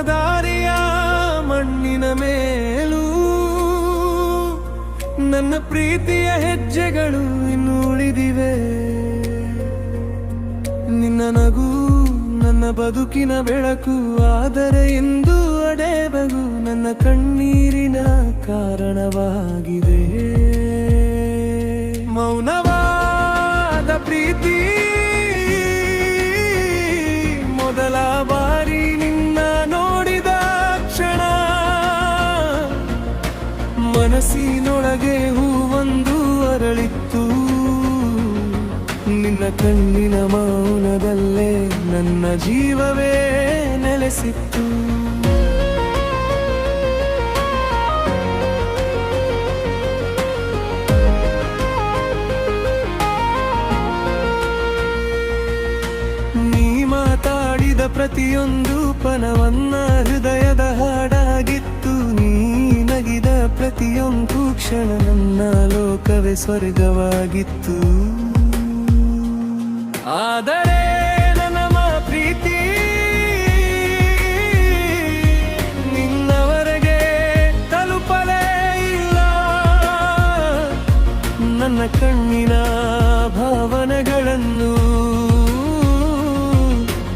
ದಾರಿಯ ಮಣ್ಣಿನ ಮೇಲೂ ನನ್ನ ಪ್ರೀತಿಯ ಹೆಜ್ಜೆಗಳು ಇನ್ನೂ ಉಳಿದಿವೆ. ನಿನ್ನ ನಗು ನನ್ನ ಬದುಕಿನ ಬೆಳಕು, ಆದರೆ ಇಂದು ಅಡೆಬಗು ನನ್ನ ಕಣ್ಣೀರಿನ ಕಾರಣವಾಗಿದೆ. ಮೌನವಾದ ಪ್ರೀತಿ, ಮೊದಲ ಬಾರಿ ನಿನ್ನ ನೋಡಿದ ಕ್ಷಣ ಮನಸ್ಸಿನೊಳಗೆ ಹೂವೊಂದು ಅರಳಿತ್ತು. ನಿನ್ನ ಕಣ್ಣಿನ ಮೌನದಲ್ಲೇ ನನ್ನ ಜೀವವೇ ನೆಲೆಸಿತ್ತು. ನೀ ಮಾತಾಡಿದ ಪ್ರತಿಯೊಂದು ಪನವನ್ನ ಹೃದಯದ ಹಾಡಾಗಿತ್ತು. ನೀ ನಗಿದ ಪ್ರತಿಯೊಂದು ಕ್ಷಣ ನನ್ನ ಲೋಕವೇ ಸ್ವರ್ಗವಾಗಿತ್ತು. ಆದರೆ ನನ್ನ ಪ್ರೀತಿ ನಿನ್ನವರೆಗೆ ತಲುಪಲೇ ಇಲ್ಲ. ನನ್ನ ಕಣ್ಣಿನ ಭಾವನೆಗಳನ್ನು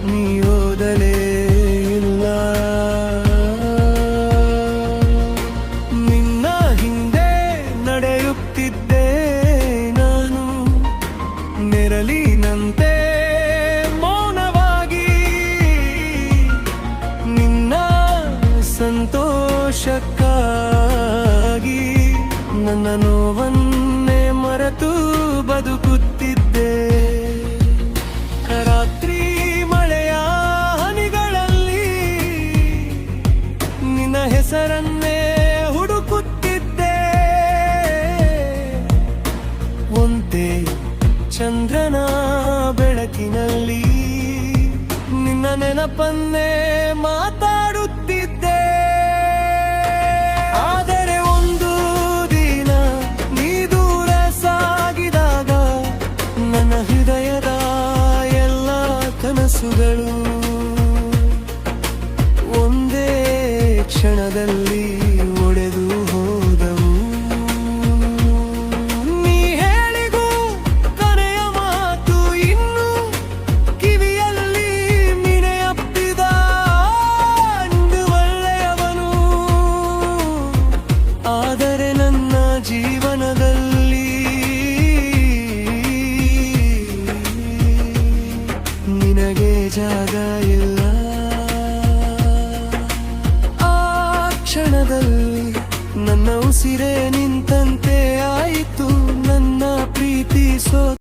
ನೀ ಓದಲೇ ಇಲ್ಲ. ನಿನ್ನ ಹಿಂದೆ ನಡೆಯುತ್ತಿದ್ದೆ ನಾನು, ನೆರಳಿನಂತೆ ಮೌನವಾಗಿ. ನಿನ್ನ ಸಂತೋಷಕ್ಕಾಗಿ ನನ್ನ ನೋವನ್ನೇ ಮರೆತು ಬದುಕುತ್ತಿದ್ದೆ. ರಾತ್ರಿ ಮಳೆಯ ಹನಿಗಳಲ್ಲಿ ನಿನ್ನ ಹೆಸರನ್ನೇ ಹುಡುಕುತ್ತಿದ್ದೆ. ಒಂದೇ ಚಂದ್ರನ ಬೆಳಕಿನಲ್ಲಿ ನಿನ್ನ ನೆನಪನ್ನೇ ಮಾತಾಡುತ್ತಿದ್ದೆ. ಆದರೆ ಒಂದು ದಿನ ನೀ ದೂರ ಸಾಗಿದಾಗ ನನ್ನ ಹೃದಯದ ಎಲ್ಲ ಕನಸುಗಳು ಒಂದೇ ಕ್ಷಣದಲ್ಲಿ ಒಡೆದು ಹೋದವು. ನೀ ಹೇಳಿಗೂ ಕರೆಯ ಮಾತು ಇನ್ನು ಕಿವಿಯಲ್ಲಿ ಮಿನೆಯಪ್ಪಿದ ಅಂದು ಒಳ್ಳೆಯವನು. ಆದರೆ ನನ್ನ ಜೀವನದಲ್ಲಿ ನಿನಗೆ ಜಾಗ ಇಲ್ಲ. ಆ ಕ್ಷಣದಲ್ಲಿ ನನ್ನ ಉಸಿರೇ ನಿಂತಂತೆ ಆಯಿತು. ನನ್ನ ಪ್ರೀತಿ